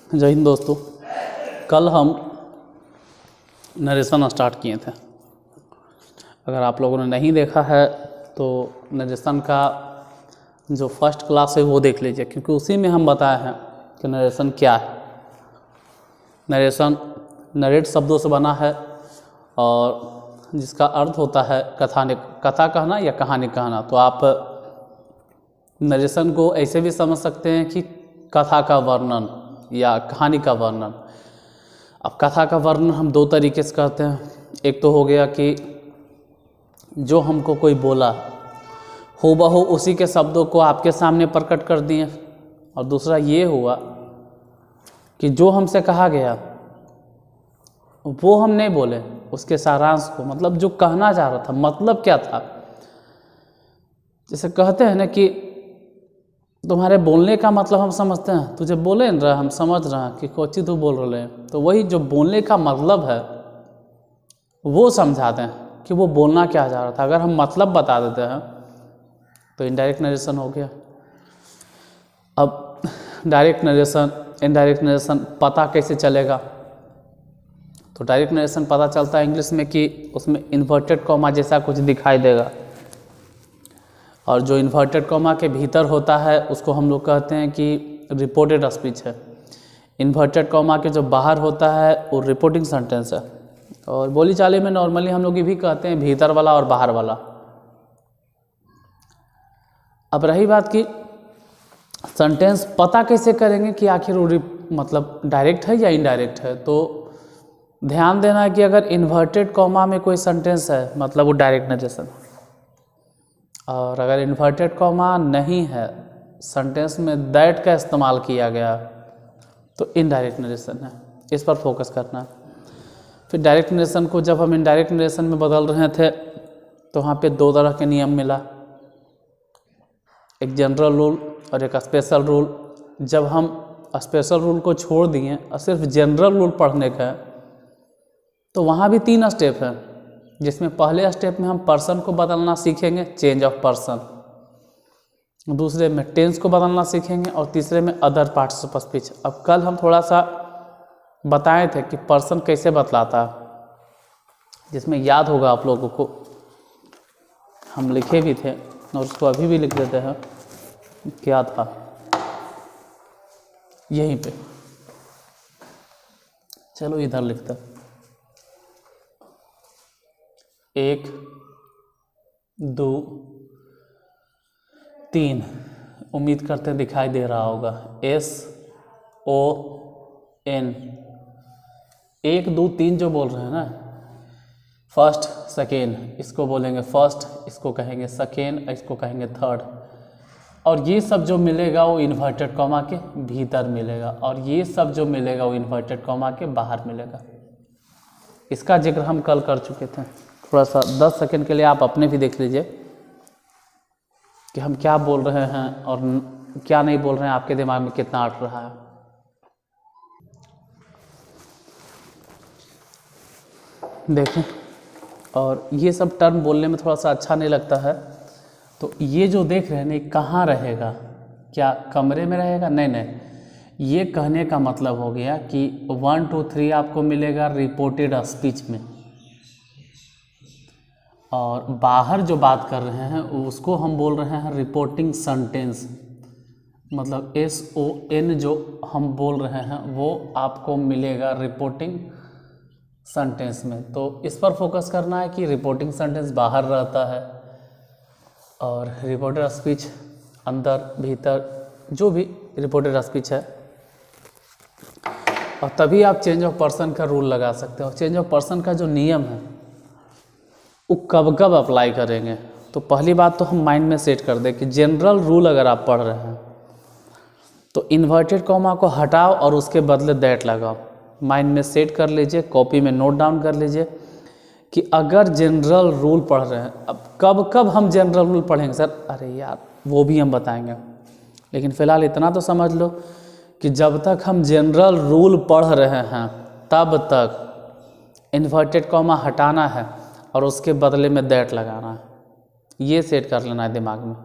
जय हिंद दोस्तों। कल हम नरेशन स्टार्ट किए थे। अगर आप लोगों ने नहीं देखा है तो नरेशन का जो फर्स्ट क्लास है वो देख लीजिए, क्योंकि उसी में हम बताए हैं कि नरेशन क्या है। नरेशन नरेट शब्दों से बना है और जिसका अर्थ होता है कथा कहना या कहानी कहना। तो आप नरेशन को ऐसे भी समझ सकते हैं कि कथा का वर्णन या कहानी का वर्णन। अब कथा का वर्णन हम दो तरीके से करते हैं। एक तो हो गया कि जो हमको कोई बोला हूबहू उसी के शब्दों को आपके सामने प्रकट कर दिए, और दूसरा ये हुआ कि जो हमसे कहा गया वो हम नहीं बोले, उसके सारांश को, मतलब जो कहना चाह रहा था मतलब क्या था। जैसे कहते हैं ना कि तुम्हारे बोलने का मतलब हम समझते हैं, तुझे बोले न रहा हम समझ रहे हैं कि कोची तू बोल रहे हैं। तो वही जो बोलने का मतलब है वो समझाते हैं कि वो बोलना क्या चाह रहा था। अगर हम मतलब बता देते हैं तो इनडायरेक्ट नरेशन हो गया। अब डायरेक्ट नरेशन इनडायरेक्ट नरेशन पता कैसे चलेगा? तो डायरेक्ट नरेशन पता चलता है इंग्लिश में कि उसमें इन्वर्टेड कॉमा जैसा कुछ दिखाई देगा, और जो इन्वर्टेड कॉमा के भीतर होता है उसको हम लोग कहते हैं कि रिपोर्टेड स्पीच है। इन्वर्टेड कॉमा के जो बाहर होता है वो रिपोर्टिंग सेंटेंस है। और बोली चाली में नॉर्मली हम लोग ये भी कहते हैं भीतर वाला और बाहर वाला। अब रही बात कि सेंटेंस पता कैसे करेंगे कि आखिर वो मतलब डायरेक्ट है या इनडायरेक्ट है। तो ध्यान देना है कि अगर इन्वर्टेड कॉमा में कोई सेंटेंस है मतलब वो डायरेक्ट नरेशन, और अगर इन्वर्टेड कॉमा नहीं है, सेंटेंस में दैट का इस्तेमाल किया गया, तो इनडायरेक्ट नरेशन है। इस पर फोकस करना है। फिर डायरेक्ट नरेशन को जब हम इनडायरेक्ट नरेशन में बदल रहे थे तो वहाँ पे दो तरह के नियम मिला, एक जनरल रूल और एक स्पेशल रूल। जब हम स्पेशल रूल को छोड़ दिए और सिर्फ जनरल रूल पढ़ने का, तो वहाँ भी 3 स्टेप हैं, जिसमें पहले स्टेप में हम पर्सन को बदलना सीखेंगे, चेंज ऑफ पर्सन। दूसरे में टेंस को बदलना सीखेंगे, और तीसरे में अदर पार्ट्स ऑफ स्पीच। अब कल हम थोड़ा सा बताए थे कि पर्सन कैसे बतलाता, जिसमें याद होगा आप लोगों को, हम लिखे भी थे और उसको अभी भी लिख देते हैं। क्या था यहीं पे, चलो इधर लिखते हैं। 1 2 3, उम्मीद करते दिखाई दे रहा होगा। SON 1 2 3 जो बोल रहे हैं ना, फर्स्ट सेकेंड इसको बोलेंगे फर्स्ट, इसको कहेंगे सेकेंड, इसको कहेंगे थर्ड। और ये सब जो मिलेगा वो इन्वर्टेड कॉमा के भीतर मिलेगा, और ये सब जो मिलेगा वो इन्वर्टेड कॉमा के बाहर मिलेगा। इसका जिक्र हम कल कर चुके थे। थोड़ा सा 10 सेकेंड के लिए आप अपने भी देख लीजिए कि हम क्या बोल रहे हैं और क्या नहीं बोल रहे हैं, आपके दिमाग में कितना अट रहा है। देखें, और ये सब टर्म बोलने में थोड़ा सा अच्छा नहीं लगता है। तो ये जो देख रहे हैं ना, कहाँ रहेगा? क्या कमरे में रहेगा? नहीं नहीं, ये कहने का मतलब हो गया कि 1 2 3 आपको मिलेगा रिपोर्टेड स्पीच में, और बाहर जो बात कर रहे हैं उसको हम बोल रहे हैं रिपोर्टिंग सेंटेंस। मतलब SON जो हम बोल रहे हैं वो आपको मिलेगा रिपोर्टिंग सेंटेंस में। तो इस पर फोकस करना है कि रिपोर्टिंग सेंटेंस बाहर रहता है और रिपोर्टेड स्पीच अंदर भीतर, जो भी रिपोर्टेड स्पीच है। और तभी आप चेंज ऑफ पर्सन का रूल लगा सकते हो। चेंज ऑफ पर्सन का जो नियम है वो कब कब अप्लाई करेंगे, तो पहली बात तो हम माइंड में सेट कर दें कि जनरल रूल अगर आप पढ़ रहे हैं तो इन्वर्टेड कॉमा को हटाओ और उसके बदले दैट लगाओ। माइंड में सेट कर लीजिए, कॉपी में नोट डाउन कर लीजिए कि अगर जनरल रूल पढ़ रहे हैं, अब कब कब हम जनरल रूल पढ़ेंगे सर? अरे यार वो भी हम बताएंगे, लेकिन फ़िलहाल इतना तो समझ लो कि जब तक हम जनरल रूल पढ़ रहे हैं तब तक इन्वर्टेड कॉमा हटाना है और उसके बदले में दैट लगाना है। ये सेट कर लेना है दिमाग में।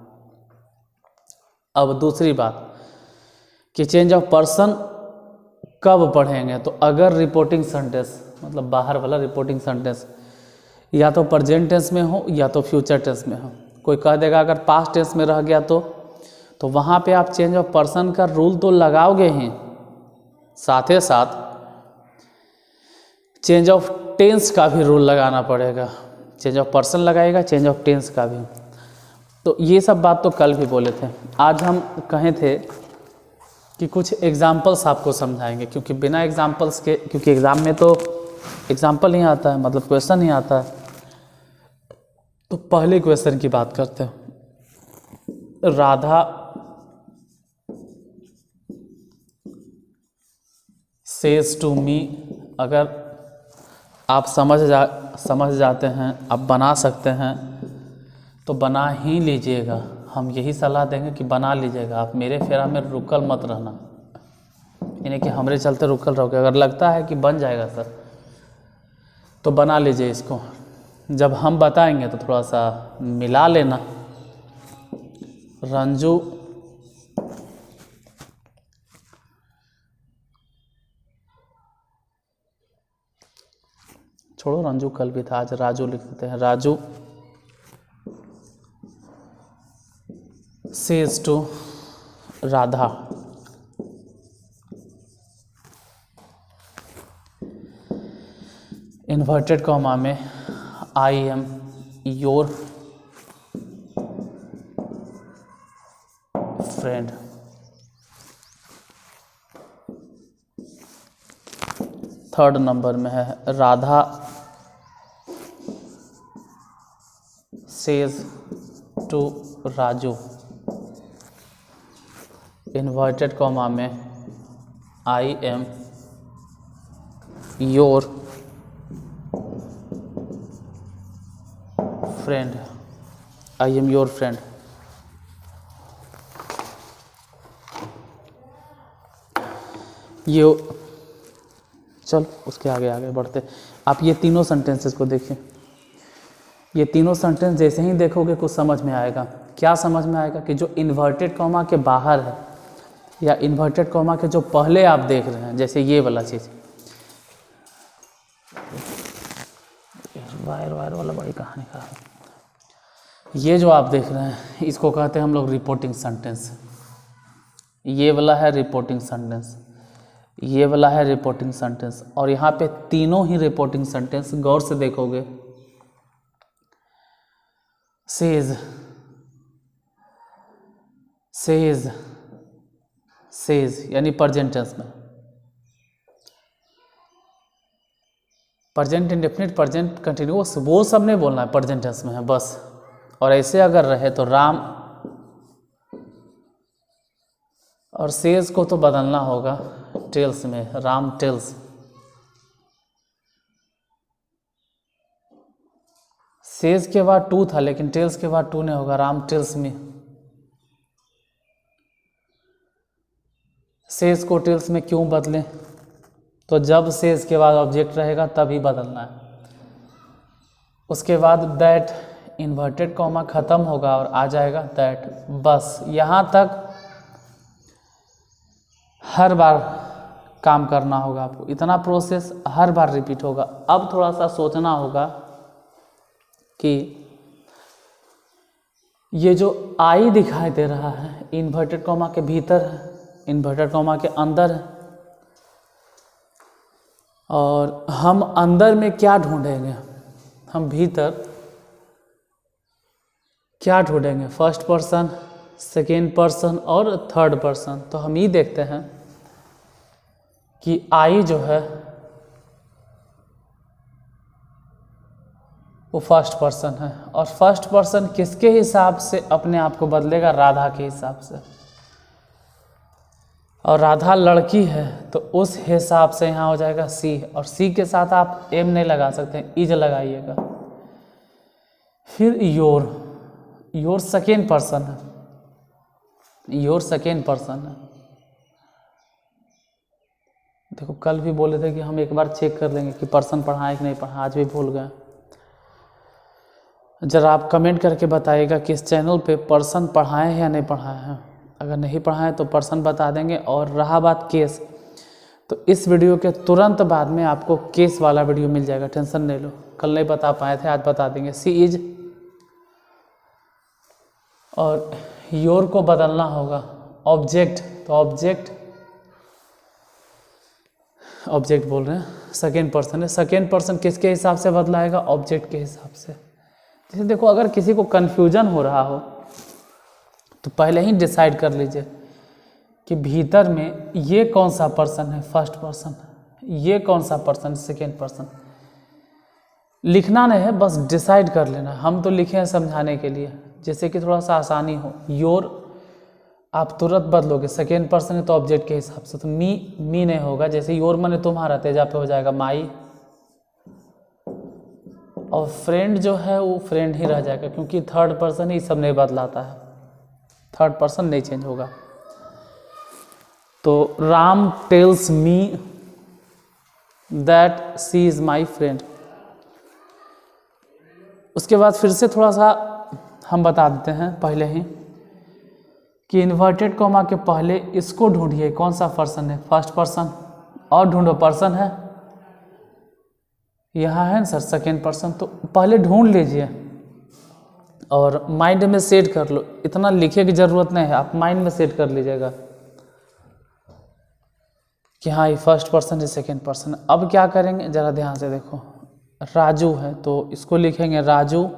अब दूसरी बात कि चेंज ऑफ पर्सन कब पढ़ेंगे, तो अगर रिपोर्टिंग सेंटेंस मतलब बाहर वाला रिपोर्टिंग सेंटेंस या तो प्रेजेंट टेंस में हो या तो फ्यूचर टेंस में हो। कोई कह देगा अगर पास्ट टेंस में रह गया तो वहाँ पे आप चेंज ऑफ पर्सन का रूल तो लगाओगे ही, साथ ही साथ चेंज ऑफ टेंस का भी रूल लगाना पड़ेगा। चेंज ऑफ पर्सन लगाएगा, चेंज ऑफ टेंस का भी। तो ये सब बात तो कल भी बोले थे। आज हम कहे थे कि कुछ एग्जाम्पल्स आपको समझाएंगे, क्योंकि बिना एग्जाम्पल्स के, क्योंकि एग्ज़ाम में तो एग्जाम्पल नहीं आता है, मतलब क्वेश्चन नहीं आता है। तो पहले क्वेश्चन की बात करते हैं। राधा सेज टू मी, अगर आप समझ जाते हैं, आप बना सकते हैं तो बना ही लीजिएगा। हम यही सलाह देंगे कि बना लीजिएगा। आप मेरे फेरा में रुकल मत रहना, यानी कि हमरे चलते रुकल रहोगे। अगर लगता है कि बन जाएगा सर तो बना लीजिए इसको। जब हम बताएंगे तो थोड़ा सा मिला लेना। रंजू छोड़ो, रंजू कल भी था, आज राजू लिख देते हैं। Raju says to Radha, inverted comma में I am your friend. Third number में है Radha says to Raju, inverted comma में I am your friend. I am your friend. ये चल उसके आगे बढ़ते। आप ये तीनों सेंटेंसेस को देखिए। ये तीनों सेंटेंस जैसे ही देखोगे कुछ समझ में आएगा। क्या समझ में आएगा कि जो इन्वर्टेड कॉमा के बाहर है या इन्वर्टेड कॉमा के जो पहले आप देख रहे हैं, जैसे ये वाला चीज़, वायर वाला बड़ी कहानी का, ये जो आप देख रहे हैं इसको कहते हैं हम लोग रिपोर्टिंग सेंटेंस। ये वाला है रिपोर्टिंग सेंटेंस, ये वाला है रिपोर्टिंग सेंटेंस, और यहाँ पे तीनों ही रिपोर्टिंग सेंटेंस गौर से देखोगे सेज सेज सेज यानी प्रेजेंट टेंस में। प्रेजेंट इंडेफिनिट, प्रेजेंट कंटिन्यूअस, वो सब नहीं बोलना है, प्रेजेंट टेंस में है बस। और ऐसे अगर रहे तो राम और सेज को तो बदलना होगा टेल्स में, राम टेल्स। सेज के बाद टू था लेकिन टेल्स के बाद टू नहीं होगा, राम टेल्स में। सेज को टेल्स में क्यों बदलें, तो जब सेज के बाद ऑब्जेक्ट रहेगा तभी बदलना है। उसके बाद दैट, इन्वर्टेड कॉमा खत्म होगा और आ जाएगा दैट। बस यहाँ तक हर बार काम करना होगा आपको, इतना प्रोसेस हर बार रिपीट होगा। अब थोड़ा सा सोचना होगा कि ये जो आई दिखाई दे रहा है इन्वर्टेड कॉमा के भीतर है, इन्वर्टेड कॉमा के अंदर है, और हम अंदर में क्या ढूंढेंगे, हम भीतर क्या ढूंढेंगे, फर्स्ट पर्सन, सेकेंड पर्सन और थर्ड पर्सन। तो हम ये देखते हैं कि आई जो है वो फर्स्ट पर्सन है, और फर्स्ट पर्सन किसके हिसाब से अपने आप को बदलेगा, राधा के हिसाब से। और राधा लड़की है तो उस हिसाब से यहाँ हो जाएगा सी, और सी के साथ आप एम नहीं लगा सकते, इज लगाइएगा। फिर योर सेकेंड पर्सन है, योर सेकेंड पर्सन है। देखो कल भी बोले थे कि हम एक बार चेक कर लेंगे कि पर्सन पढ़ाए कि नहीं पढ़ा, आज भी भूल गए। जरा आप कमेंट करके बताइएगा कि इस चैनल पे पर्सन पढ़ाए हैं या नहीं पढ़ाए हैं। अगर नहीं पढ़ाए तो पर्सन बता देंगे। और रहा बात केस, तो इस वीडियो के तुरंत बाद में आपको केस वाला वीडियो मिल जाएगा, टेंशन नहीं लो। कल नहीं बता पाए थे, आज बता देंगे। सी इज और योर को बदलना होगा ऑब्जेक्ट, तो ऑब्जेक्ट बोल रहे हैं, सेकेंड पर्सन है। सेकेंड पर्सन किसके हिसाब से बदलाएगा? ऑब्जेक्ट के हिसाब से। जैसे देखो, अगर किसी को कन्फ्यूजन हो रहा हो तो पहले ही डिसाइड कर लीजिए कि भीतर में ये कौन सा पर्सन है फर्स्ट पर्सन, ये कौन सा पर्सन सेकेंड पर्सन। लिखना नहीं है, बस डिसाइड कर लेना। हम तो लिखे हैं समझाने के लिए, जैसे कि थोड़ा सा आसानी हो। योर आप तुरंत बदलोगे, सेकेंड पर्सन है तो ऑब्जेक्ट के हिसाब से, तो मी नहीं होगा। जैसे योर माने तुम्हारा, तेजा पे हो जाएगा माई, और फ्रेंड जो है वो फ्रेंड ही रह जाएगा, क्योंकि थर्ड पर्सन ही सब नहीं बदलाता है, थर्ड पर्सन नहीं चेंज होगा। तो Ram tells me that she is my friend. उसके बाद फिर से थोड़ा सा हम बता देते हैं पहले ही कि इन्वर्टेड कॉमा के पहले इसको ढूंढिए, कौन सा पर्सन है फर्स्ट पर्सन, और ढूंढो पर्सन है यहाँ है ना सर सेकेंड पर्सन, तो पहले ढूंढ लीजिए और माइंड में सेट कर लो। इतना लिखे की ज़रूरत नहीं है, आप माइंड में सेट कर लीजिएगा कि हाँ ये फर्स्ट पर्सन है सेकेंड पर्सन। अब क्या करेंगे ज़रा ध्यान से देखो, राजू है तो इसको लिखेंगे राजू,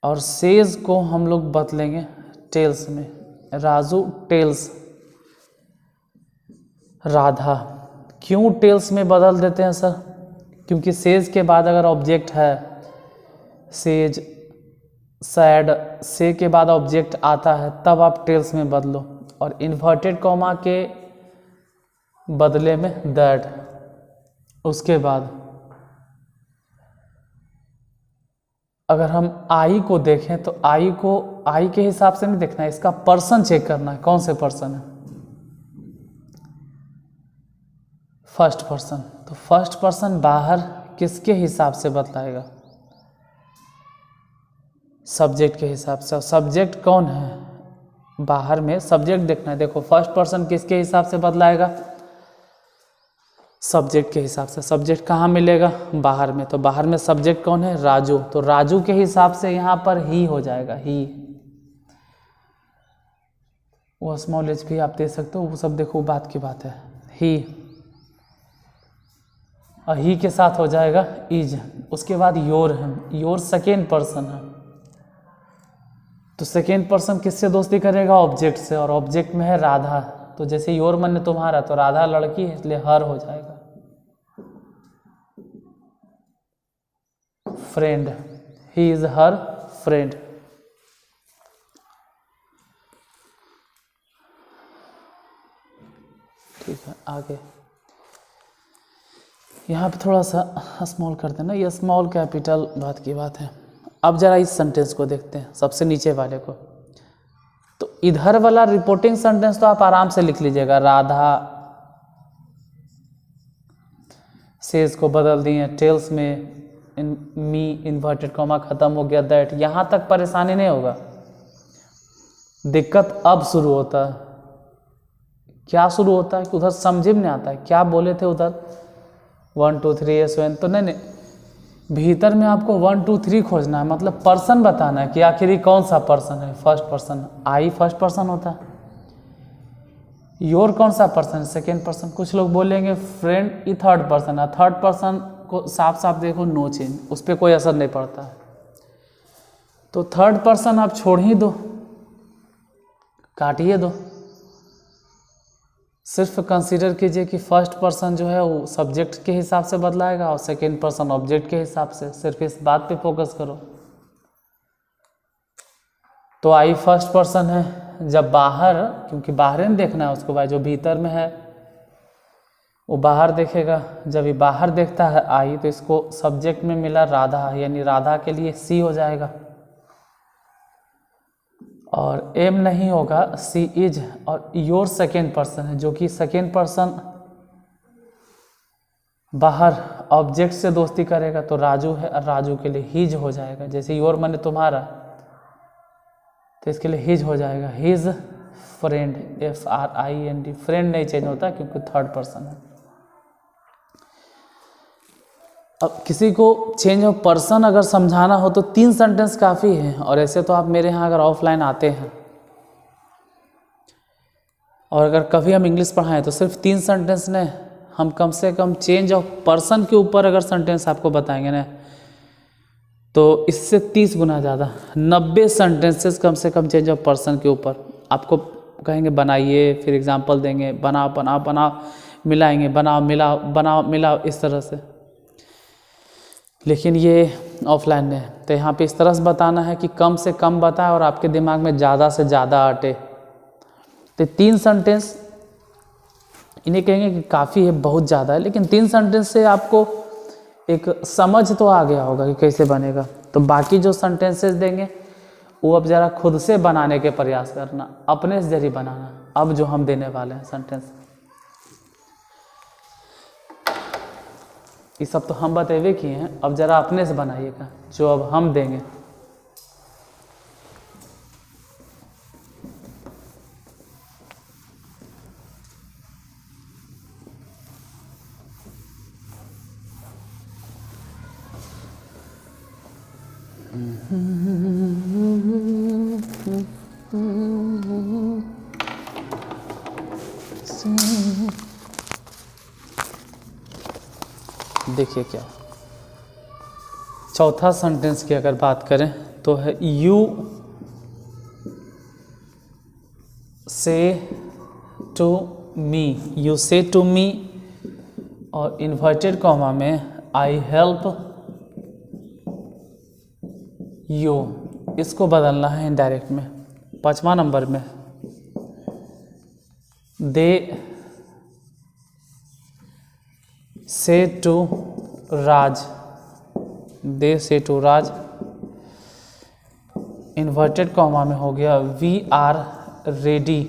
और सेज को हम लोग बदलेंगे टेल्स में, राजू टेल्स राधा। क्यों टेल्स में बदल देते हैं सर? क्योंकि सेज के बाद अगर ऑब्जेक्ट है, सेज सैड, से के बाद ऑब्जेक्ट आता है तब आप टेल्स में बदलो, और इन्वर्टेड कॉमा के बदले में दैट। उसके बाद अगर हम आई को देखें तो आई को आई के हिसाब से नहीं देखना है, इसका पर्सन चेक करना है, कौन से पर्सन है फर्स्ट पर्सन। तो फर्स्ट पर्सन बाहर किसके हिसाब से बदलाएगा? सब्जेक्ट के हिसाब से। और सब्जेक्ट कौन है बाहर में? सब्जेक्ट देखना है। देखो फर्स्ट पर्सन किसके हिसाब से बदलाएगा? सब्जेक्ट के हिसाब से। सब्जेक्ट कहाँ मिलेगा? बाहर में। तो बाहर में सब्जेक्ट कौन है? राजू। तो राजू के हिसाब से यहाँ पर ही हो जाएगा, ही। वो स्मॉल एच भी आप दे सकते हो, वो सब देखो बात की बात है, ही। और ही के साथ हो जाएगा इज। उसके बाद योर है, योर सेकेंड पर्सन है, तो सेकेंड पर्सन किससे दोस्ती करेगा? ऑब्जेक्ट से, और ऑब्जेक्ट में है राधा। तो जैसे योर मन तुम्हारा, तो राधा लड़की है इसलिए हर हो जाएगा। Friend, he is her friend. ठीक है, आगे यहाँ पे थोड़ा सा स्मॉल कर देना, ये स्मॉल कैपिटल बात की बात है। अब जरा इस सेंटेंस को देखते हैं, सबसे नीचे वाले को। तो इधर वाला रिपोर्टिंग सेंटेंस तो आप आराम से लिख लीजिएगा, राधा सेज को बदल दिए टेल्स में, मी इन्वर्टेड कॉमा खत्म हो गया, दैट। यहाँ तक परेशानी नहीं होगा। दिक्कत अब शुरू होता है। क्या शुरू होता है कि उधर समझ में नहीं आता है क्या बोले थे उधर 1 2 3 S1, तो नहीं, भीतर में आपको 1 2 3 खोजना है, मतलब पर्सन बताना है कि आखिर कौन सा पर्सन है फर्स्ट पर्सन। आई फर्स्ट पर्सन होता है, योर कौन सा पर्सन है सेकेंड पर्सन। कुछ लोग बोलेंगे फ्रेंड ये थर्ड पर्सन है, थर्ड पर्सन को साफ साफ देखो नो चेंज, उस पर कोई असर नहीं पड़ता है। तो थर्ड पर्सन आप छोड़ ही दो, काटिए दो। सिर्फ कंसीडर कीजिए कि फर्स्ट पर्सन जो है वो सब्जेक्ट के हिसाब से बदलाएगा और सेकेंड पर्सन ऑब्जेक्ट के हिसाब से। सिर्फ इस बात पे फोकस करो। तो आई फर्स्ट पर्सन है, जब बाहर, क्योंकि बाहर नहीं देखना है उसको भाई, जो भीतर में है वो बाहर देखेगा। जब ये बाहर देखता है आई, तो इसको सब्जेक्ट में मिला राधा, यानी राधा के लिए सी हो जाएगा, और एम नहीं होगा, सी इज। और योर सेकेंड पर्सन है, जो कि सेकेंड पर्सन बाहर ऑब्जेक्ट से दोस्ती करेगा, तो राजू है, और राजू के लिए हिज हो जाएगा। जैसे योर माने तुम्हारा, तो इसके लिए हिज हो जाएगा, हिज फ्रेंड, FRIEND, फ्रेंड नहीं चेंज होता क्योंकि थर्ड पर्सन है। अब किसी को चेंज ऑफ पर्सन अगर समझाना हो तो 3 सेंटेंस काफ़ी है, और ऐसे तो आप मेरे यहाँ अगर ऑफलाइन आते हैं और अगर कभी हम इंग्लिश पढ़ाएं तो सिर्फ 3 सेंटेंस ने हम कम से कम चेंज ऑफ पर्सन के ऊपर अगर सेंटेंस आपको बताएंगे ना तो इससे 30 गुना ज़्यादा 90 सेंटेंसेस कम से कम चेंज ऑफ पर्सन के ऊपर आपको कहेंगे बनाइए, फिर एग्जांपल देंगे, बनाओ बनाओ बनाओ, मिलाएंगे, बनाओ मिलाओ, बनाओ मिलाओ, इस तरह से। लेकिन ये ऑफलाइन है तो यहाँ पे इस तरह से बताना है कि कम से कम बताए और आपके दिमाग में ज़्यादा से ज़्यादा अटे। तो 3 सेंटेंस इन्हें कहेंगे कि काफ़ी है, बहुत ज़्यादा है, लेकिन 3 सेंटेंस से आपको एक समझ तो आ गया होगा कि कैसे बनेगा। तो बाकी जो सेंटेंसेस देंगे वो अब ज़रा खुद से बनाने के प्रयास करना, अपने से जरिए बनाना। अब जो हम देने वाले हैं सेंटेंस, ये सब तो हम बतेवे किए हैं, अब ज़रा अपने से बनाइएगा जो अब हम देंगे। देखिए क्या चौथा सेंटेंस की अगर बात करें तो है यू से टू मी, यू से टू मी, और इन्वर्टेड कॉमा में आई हेल्प यू, इसको बदलना है इनडायरेक्ट में। 5वां नंबर में दे से टू राज, दे से टू राज, इन्वर्टेड कॉमा में हो गया we are ready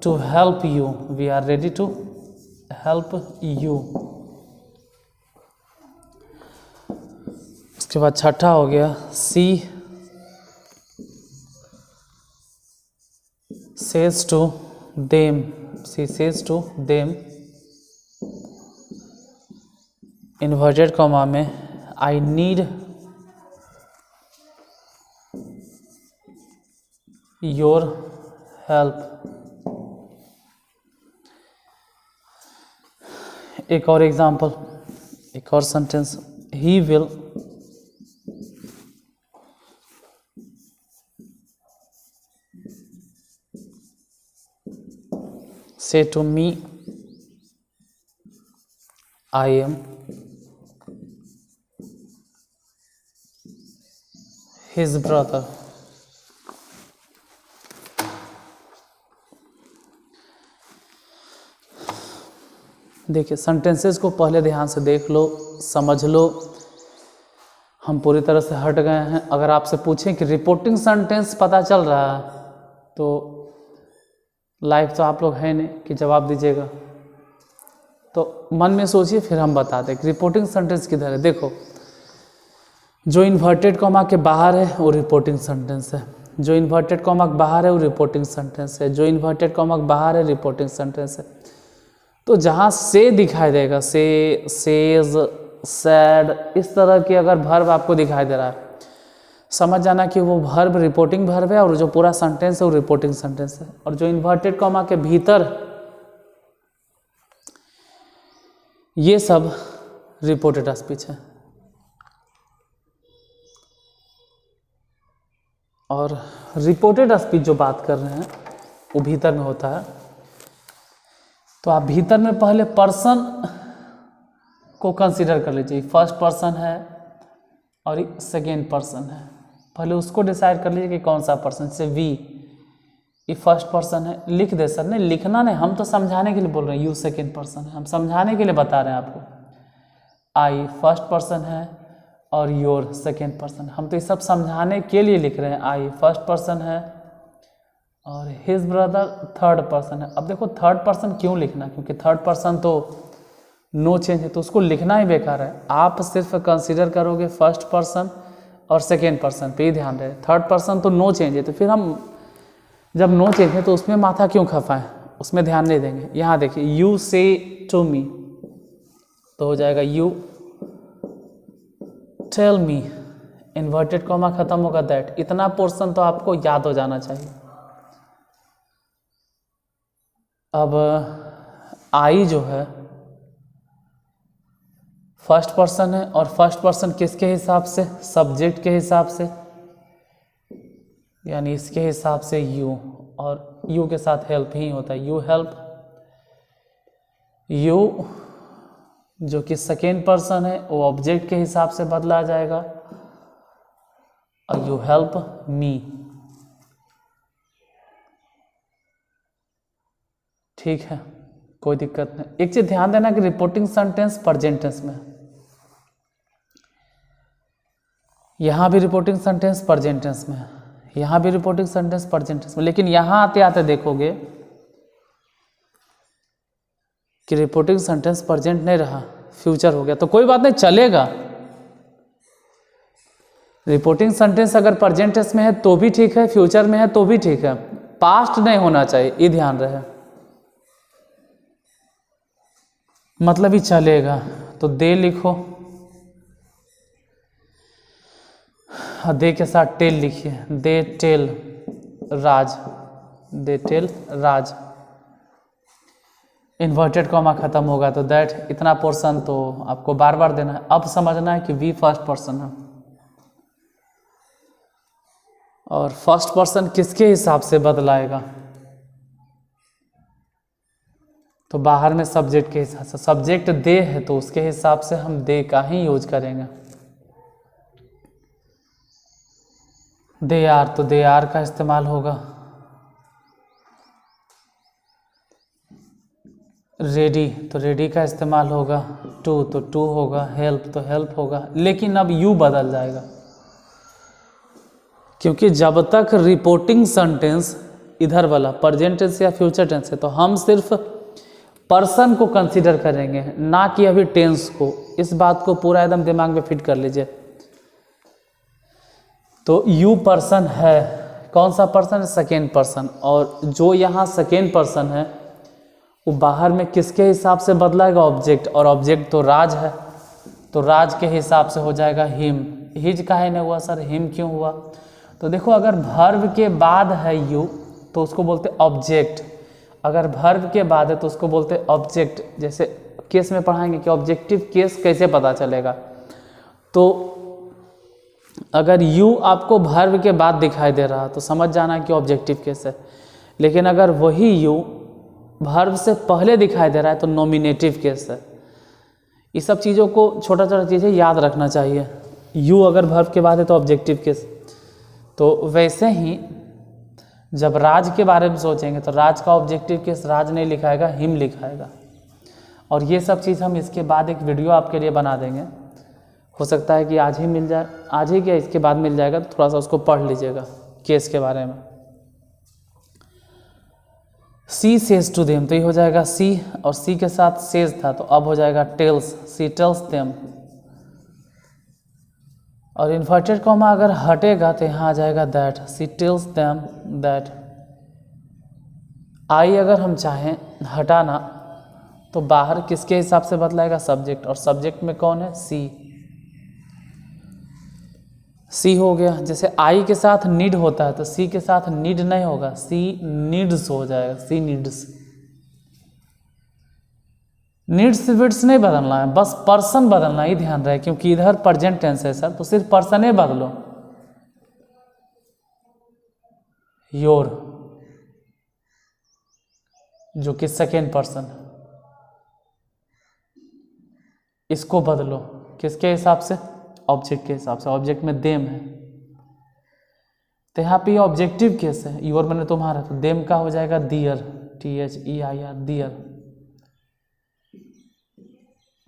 to help you, we are ready to help you. उसके बाद छठा हो गया she says to them, she says to them, inverted comma में आई नीड योर हेल्प। एक और एग्जाम्पल, एक और sentence, he will say to me I am his brother। देखिए सेंटेंसेस को पहले ध्यान से देख लो, समझ लो। हम पूरी तरह से हट गए हैं। अगर आपसे पूछें कि रिपोर्टिंग सेंटेंस पता चल रहा है तो लाइव तो आप लोग हैं नहीं कि जवाब दीजिएगा, तो मन में सोचिए फिर हम बताते हैं कि रिपोर्टिंग सेंटेंस किधर है। देखो जो इन्वर्टेड कॉमा के बाहर है वो रिपोर्टिंग सेंटेंस है, जो इन्वर्टेड कॉमा के बाहर है वो रिपोर्टिंग सेंटेंस है, जो इन्वर्टेड कॉमा के बाहर है रिपोर्टिंग सेंटेंस है। तो जहाँ से दिखाई देगा, से, सेज, सैड, इस तरह की अगर वर्ब आपको दिखाई दे रहा है, समझ जाना कि वो वर्ब रिपोर्टिंग वर्ब है और जो पूरा सेंटेंस है वो रिपोर्टिंग सेंटेंस है। और जो इन्वर्टेड कॉमा के भीतर ये सब रिपोर्टेड स्पीच है। और रिपोर्टेड स्पीच जो बात कर रहे हैं वो भीतर में होता है। तो आप भीतर में पहले पर्सन को कंसीडर कर लीजिए, फर्स्ट पर्सन है और सेकेंड पर्सन है, पहले उसको डिसाइड कर लीजिए कि कौन सा पर्सन। जैसे वी, ये फर्स्ट पर्सन है, लिख दे सर। नहीं लिखना नहीं, हम तो समझाने के लिए बोल रहे हैं। यू सेकेंड पर्सन है, हम समझाने के लिए बता रहे हैं आपको। आई फर्स्ट पर्सन है और योर सेकेंड पर्सन, हम तो ये सब समझाने के लिए लिख रहे हैं। आई फर्स्ट पर्सन है और हिज ब्रदर थर्ड पर्सन है। अब देखो थर्ड पर्सन क्यों लिखना, क्योंकि थर्ड पर्सन तो नो चेंज है, तो उसको लिखना ही बेकार है। आप सिर्फ कंसीडर करोगे फर्स्ट पर्सन और सेकेंड पर्सन पे ही ध्यान रहे। थर्ड पर्सन तो नो चेंज है, तो फिर हम जब नो चेंज है तो उसमें माथा क्यों खपाएं, उसमें ध्यान नहीं देंगे। यहाँ देखिए यू से टू मी, तो हो जाएगा you tell me, inverted comma खत्म होगा दैट। इतना पोर्शन तो आपको याद हो जाना चाहिए। अब आई जो है फर्स्ट पर्सन है, और फर्स्ट पर्सन किसके हिसाब से, सब्जेक्ट के हिसाब से, यानी इसके हिसाब से यू, और यू के साथ हेल्प ही होता है, यू हेल्प। यू जो कि सेकेंड पर्सन है वो ऑब्जेक्ट के हिसाब से बदला जाएगा, और यू हेल्प मी। ठीक है, कोई दिक्कत नहीं। एक चीज ध्यान देना कि रिपोर्टिंग सेंटेंस प्रेजेंट टेंस में, यहां भी रिपोर्टिंग सेंटेंस प्रेजेंट टेंस में, यहां भी रिपोर्टिंग सेंटेंस प्रेजेंट टेंस में, लेकिन यहां आते आते देखोगे कि रिपोर्टिंग सेंटेंस प्रेजेंट नहीं रहा, फ्यूचर हो गया। तो कोई बात नहीं, चलेगा। रिपोर्टिंग सेंटेंस अगर प्रेजेंट टेंस में है तो भी ठीक है, फ्यूचर में है तो भी ठीक है, पास्ट नहीं होना चाहिए, ये ध्यान रहे। मतलब ही चलेगा। तो दे लिखो, दे के साथ टेल लिखिए, they tell Raj, they tell Raj, inverted comma खत्म होगा तो दैट। इतना पोर्शन तो आपको बार बार देना है। अब समझना है कि वी फर्स्ट पर्सन है, और फर्स्ट पर्सन किसके हिसाब से बदलाएगा, तो बाहर में सब्जेक्ट के हिसाब से। सब्जेक्ट दे है तो उसके हिसाब से हम दे का ही यूज करेंगे। दे आर तो दे आर का इस्तेमाल होगा। रेडी तो रेडी का इस्तेमाल होगा। टू तो टू होगा। हेल्प तो हेल्प होगा। लेकिन अब यू बदल जाएगा, क्योंकि जब तक रिपोर्टिंग सेंटेंस इधर वाला प्रेजेंट टेंस या फ्यूचर टेंस है तो हम सिर्फ पर्सन को कंसीडर करेंगे, ना कि अभी टेंस को। इस बात को पूरा एकदम दिमाग में फिट कर लीजिए। तो यू पर्सन है, कौन सा पर्सन है, सेकेंड पर्सन, और जो यहाँ सेकेंड पर्सन है वो बाहर में किसके हिसाब से बदलाएगा, ऑब्जेक्ट, और ऑब्जेक्ट तो राज है, तो राज के हिसाब से हो जाएगा हिम। हिज काहे नहीं हुआ सर, हिम क्यों हुआ? तो देखो, अगर वर्ब के बाद है यू तो उसको बोलते ऑब्जेक्ट, अगर वर्ब के बाद है तो उसको बोलते ऑब्जेक्ट। जैसे केस में पढ़ाएंगे कि ऑब्जेक्टिव केस कैसे पता चलेगा, तो अगर यू आपको वर्ब के बाद दिखाई दे रहा तो समझ जाना कि ऑब्जेक्टिव केस है, लेकिन अगर वही यू वर्ब से पहले दिखाई दे रहा है तो नॉमिनेटिव केस है। ये सब चीज़ों को, छोटा छोटा चीज़ें याद रखना चाहिए। यू अगर वर्ब के बाद है तो ऑब्जेक्टिव केस। तो वैसे ही जब राज के बारे में सोचेंगे तो राज का ऑब्जेक्टिव केस राज नहीं लिखाएगा, हिम लिखाएगा। और ये सब चीज़ हम इसके बाद एक वीडियो आपके लिए बना देंगे, हो सकता है कि आज ही मिल जाए, आज ही क्या इसके बाद मिल जाएगा, तो थोड़ा सा उसको पढ़ लीजिएगा केस के बारे में। सी सेज टू देम, तो ये हो जाएगा सी, और सी के साथ सेज था तो अब हो जाएगा टेल्स, सी टेल्स देम। और इन्वर्टेड कॉमा अगर हटेगा तो यहाँ आ जाएगा that, she tells them that. आई अगर हम चाहें हटाना तो बाहर किसके हिसाब से बदलाएगा, सब्जेक्ट, और सब्जेक्ट में कौन है, सी। सी हो गया। जैसे आई के साथ नीड होता है तो सी के साथ नीड नहीं होगा, सी नीड्स हो जाएगा, सी नीड्स। नीड्स विड्स नहीं बदलना है, बस पर्सन बदलना ही ध्यान रहे, क्योंकि इधर प्रेजेंट टेंस है सर, तो सिर्फ पर्सन ही बदलो। योर जो कि सेकेंड पर्सन, इसको बदलो किसके हिसाब से, ऑब्जेक्ट के हिसाब से। ऑब्जेक्ट में देम है तो यहाँ पे ऑब्जेक्टिव केस है, योर मैंने तुम्हारा, तो देम का हो जाएगा दियर, THEIR, दियर।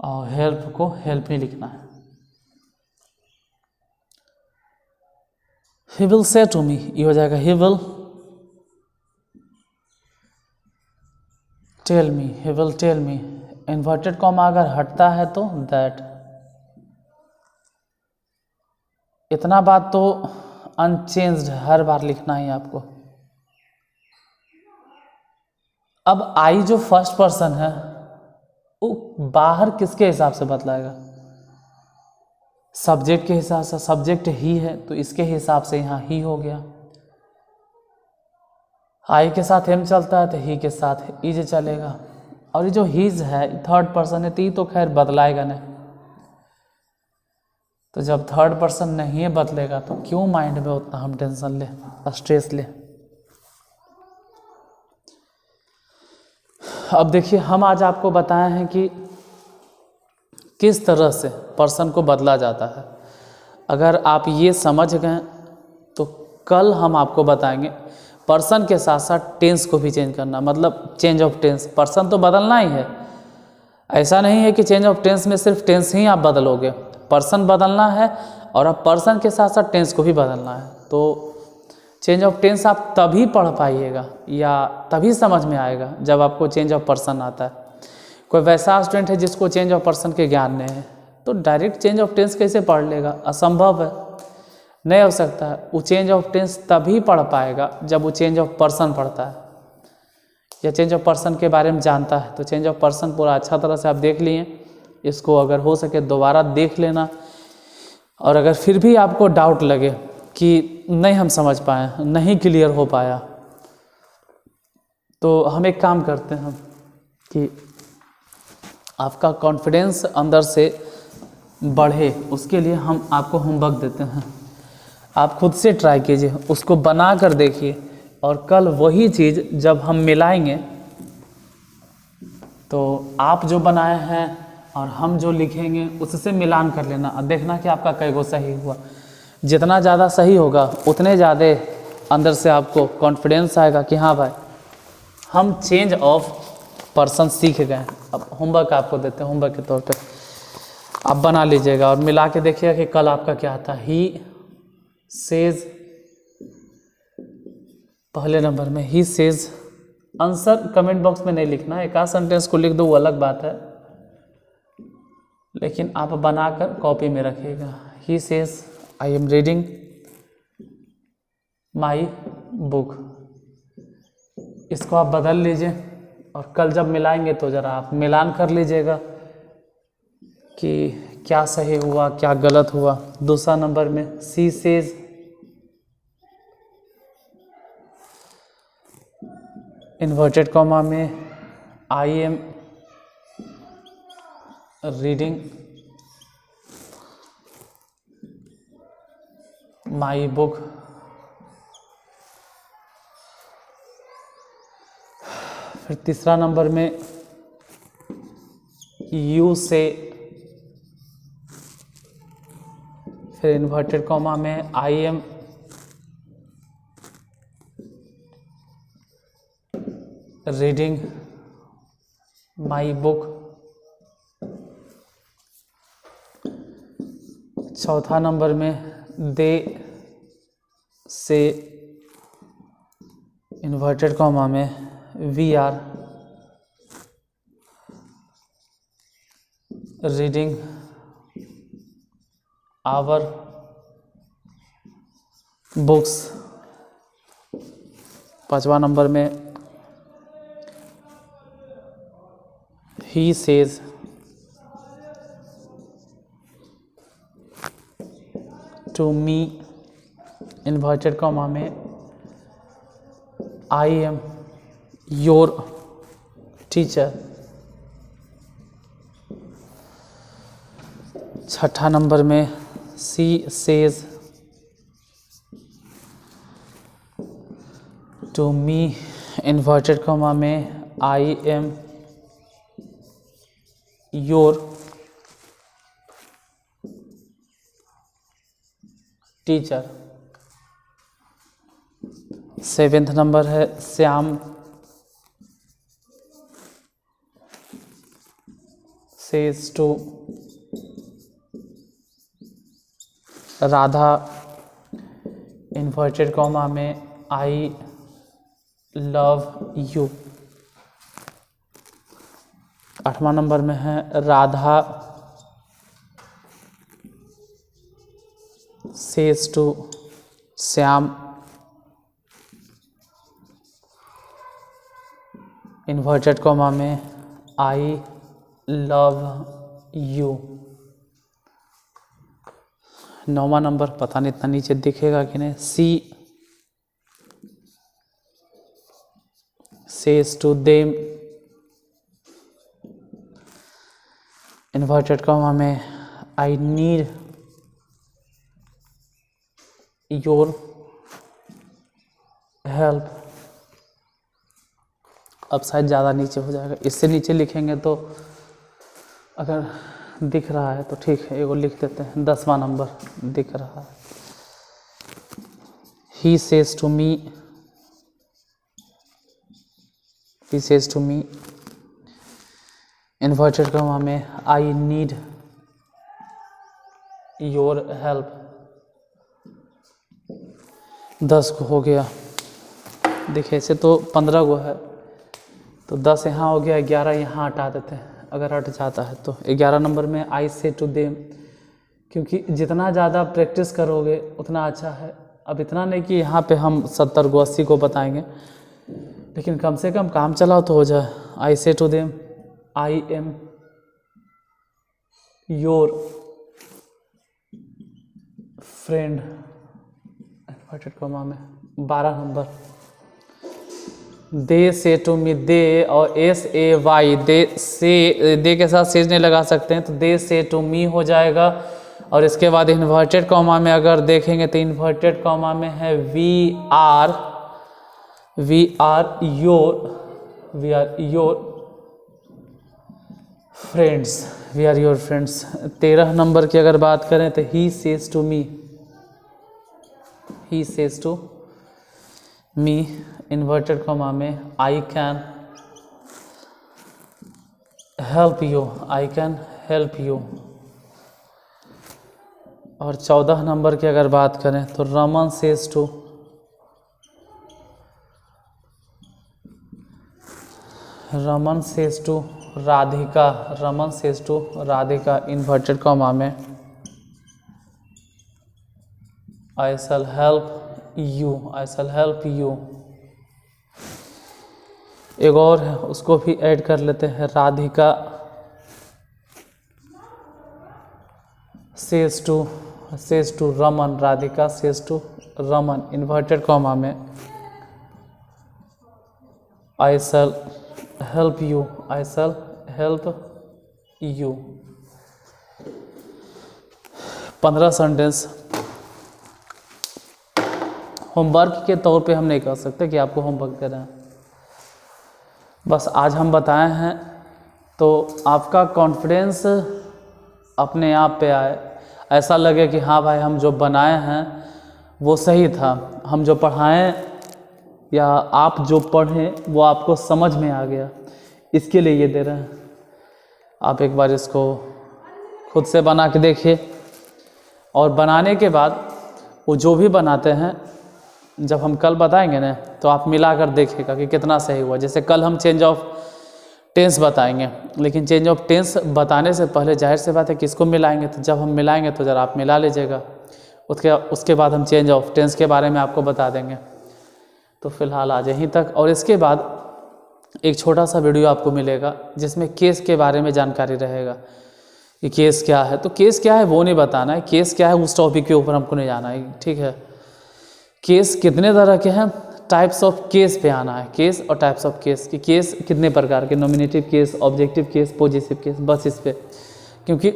और हेल्प को हेल्प ही लिखना है। He will say to me, ये हो जाएगा he will tell me, he will tell me. Inverted comma अगर हटता है तो दैट। इतना बात तो अनचेंज्ड हर बार लिखना ही आपको। अब आई जो फर्स्ट पर्सन है वो बाहर किसके हिसाब से बतलाएगा? सब्जेक्ट के हिसाब से। सब्जेक्ट ही है तो इसके हिसाब से यहाँ ही हो गया। आई के साथ एम चलता है तो ही के साथ इज चलेगा। और ये जो हीज है थर्ड पर्सन है तो ये तो खैर बदलाएगा नहीं। तो जब थर्ड पर्सन नहीं बदलेगा तो क्यों माइंड में उतना हम टेंशन ले, स्ट्रेस ले। अब देखिए हम आज आपको बताए हैं कि किस तरह से पर्सन को बदला जाता है। अगर आप ये समझ गए तो कल हम आपको बताएंगे पर्सन के साथ साथ टेंस को भी चेंज करना, मतलब चेंज ऑफ टेंस। पर्सन तो बदलना ही है, ऐसा नहीं है कि चेंज ऑफ टेंस में सिर्फ टेंस ही आप बदलोगे। पर्सन बदलना है और अब पर्सन के साथ साथ टेंस को भी बदलना है। तो चेंज ऑफ टेंस आप तभी पढ़ पाइएगा या तभी समझ में आएगा जब आपको चेंज ऑफ पर्सन आता है। कोई वैसा स्टूडेंट है जिसको चेंज ऑफ पर्सन के ज्ञान नहीं है तो डायरेक्ट चेंज ऑफ टेंस कैसे पढ़ लेगा? असंभव है, नहीं हो सकता है। वो चेंज ऑफ टेंस तभी पढ़ पाएगा जब वो चेंज ऑफ पर्सन पढ़ता है या चेंज ऑफ पर्सन के बारे में जानता है। तो चेंज ऑफ पर्सन पूरा अच्छा तरह से आप देख लिए, इसको अगर हो सके दोबारा देख लेना। और अगर फिर भी आपको डाउट लगे कि नहीं हम समझ पाए, नहीं क्लियर हो पाया, तो हम एक काम करते हैं कि आपका कॉन्फिडेंस अंदर से बढ़े उसके लिए हम आपको होमवर्क देते हैं। आप खुद से ट्राई कीजिए, उसको बना कर देखिए और कल वही चीज़ जब हम मिलाएंगे तो आप जो बनाए हैं और हम जो लिखेंगे उससे मिलान कर लेना और देखना कि आपका कई गो सही हुआ। जितना ज़्यादा सही होगा उतने ज़्यादा अंदर से आपको कॉन्फिडेंस आएगा कि हाँ भाई हम चेंज ऑफ पर्सन सीख गए। अब होमवर्क आपको देते हैं, होमवर्क के तौर पे आप बना लीजिएगा और मिला के देखिएगा कि कल आपका क्या आता। ही सेज पहले नंबर में, he says. Answer comment box में नहीं लिखना, एक आध सेंटेंस को लिख दो वो अलग बात है, लेकिन आप बनाकर कॉपी में रखिएगा। He says I am reading my book. इसको आप बदल लीजिए और कल जब मिलाएंगे तो ज़रा आप मिलान कर लीजिएगा कि क्या सही हुआ क्या गलत हुआ। दूसरा नंबर में सी सेज इन्वर्टेड कॉमा में I am reading my book. फिर तीसरा नंबर में यू से, फिर इन्वर्टेड कॉमा में I am reading my book. चौथा नंबर में दे से इन्वर्टेड कॉमा में we are reading our books. पांचवा नंबर में he says to me inverted comma में आई एम योर टीचर। छठा नंबर में she says to me inverted comma में I am your teacher. Seventh number है Shyam says to Radha inverted comma में I love you. आठवां number में है Radha says to Shyam, inverted comma में आई लव यू। 9वां नंबर, पता नहीं इतना नीचे दिखेगा कि नहीं। She says to them, inverted comma में आई नीड योर हेल्प। अब शायद ज़्यादा नीचे हो जाएगा, इससे नीचे लिखेंगे तो अगर दिख रहा है तो ठीक है, एगो लिख देते हैं। 10वां नंबर दिख रहा है। He says to me, he says to me, inverted comma में आई नीड योर हेल्प। 10 को हो गया। देखिए ऐसे तो 15 को है, तो 10 यहाँ हो गया, 11 यहाँ हटा देते हैं अगर हट जाता है तो। 11 नंबर में आई से टू देम, क्योंकि जितना ज़्यादा प्रैक्टिस करोगे उतना अच्छा है। अब इतना नहीं कि यहाँ पे हम 70 को 80 को बताएंगे, लेकिन कम से कम काम चलाओ तो हो जाए। I say to them, I am your friend, inverted comma में। 12 नंबर, दे से टू मी, दे और एस ए वाई, दे से, दे के साथ सेज नहीं लगा सकते हैं तो दे से टू मी हो जाएगा। और इसके बाद इन्वर्टेड कॉमा में अगर देखेंगे तो इन्वर्टेड कॉमा में है we are your friends, we are your friends. 13 number की अगर बात करें तो he says to me, he says to me, inverted comma में I can help you, I can help you. और 14 नंबर की अगर बात करें तो Raman says to, Raman says to Radhika, Raman says to Radhika, inverted comma में I shall help you, I shall help you. एक और है, उसको भी ऐड कर लेते हैं। Radhika says to Raman, Radhika says to Raman, inverted comma में I shall help you, I shall help you. 15 sentence homework के तौर पे हम नहीं कर सकते कि आपको होमवर्क दे रहे हैं, बस आज हम बताए हैं तो आपका कॉन्फिडेंस अपने आप पे आए, ऐसा लगे कि हाँ भाई हम जो बनाए हैं वो सही था, हम जो पढ़ाएं या आप जो पढ़ें वो आपको समझ में आ गया, इसके लिए ये दे रहे हैं। आप एक बार इसको खुद से बना के देखिए, और बनाने के बाद वो जो भी बनाते हैं जब हम कल बताएंगे ना तो आप मिला कर देखिएगा कि कितना सही हुआ। जैसे कल हम चेंज ऑफ टेंस बताएंगे, लेकिन चेंज ऑफ टेंस बताने से पहले जाहिर सी बात है किसको मिलाएंगे, तो जब हम मिलाएंगे तो ज़रा आप मिला लीजिएगा, उसके बाद हम चेंज ऑफ टेंस के बारे में आपको बता देंगे। तो फिलहाल आज यहीं तक, और इसके बाद एक छोटा सा वीडियो आपको मिलेगा जिसमें केस के बारे में जानकारी रहेगा कि केस क्या है। तो केस क्या है वो नहीं बताना है, केस क्या है उस टॉपिक के ऊपर हमको नहीं जाना है, ठीक है। केस कितने तरह के हैं, टाइप्स ऑफ केस पे आना है, केस और टाइप्स ऑफ केस कि केस कितने प्रकार के, nominative case, objective case, positive case, बस इस पे, क्योंकि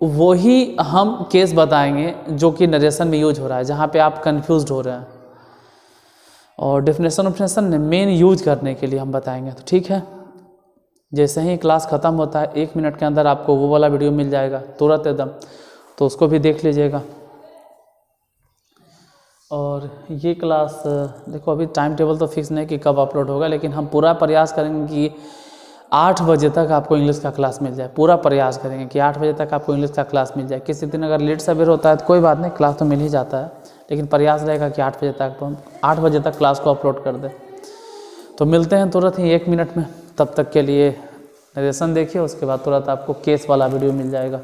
वही हम केस बताएंगे जो कि नरेशन में यूज हो रहा है, जहाँ पे आप कंफ्यूज्ड हो रहे हैं, और डेफिनेशन मेन यूज करने के लिए हम बताएंगे। तो ठीक है, जैसे ही क्लास ख़त्म होता है 1 मिनट के अंदर आपको वो वाला वीडियो मिल जाएगा तुरंत एकदम, तो उसको भी देख लीजिएगा। और ये क्लास देखो अभी टाइम टेबल तो फिक्स नहीं कि कब अपलोड होगा, लेकिन हम पूरा प्रयास करेंगे कि 8 बजे तक आपको इंग्लिश का क्लास मिल जाए। पूरा प्रयास करेंगे कि 8 बजे तक आपको इंग्लिश का क्लास मिल जाए। किसी दिन अगर लेट सवेर होता है तो कोई बात नहीं, क्लास तो मिल ही जाता है, लेकिन प्रयास रहेगा कि 8 बजे तक तो हम 8 बजे तक क्लास को अपलोड कर दें। तो मिलते हैं तुरंत ही 1 मिनट में, तब तक के लिए नरेशन देखिए, उसके बाद तुरंत आपको केस वाला वीडियो मिल जाएगा।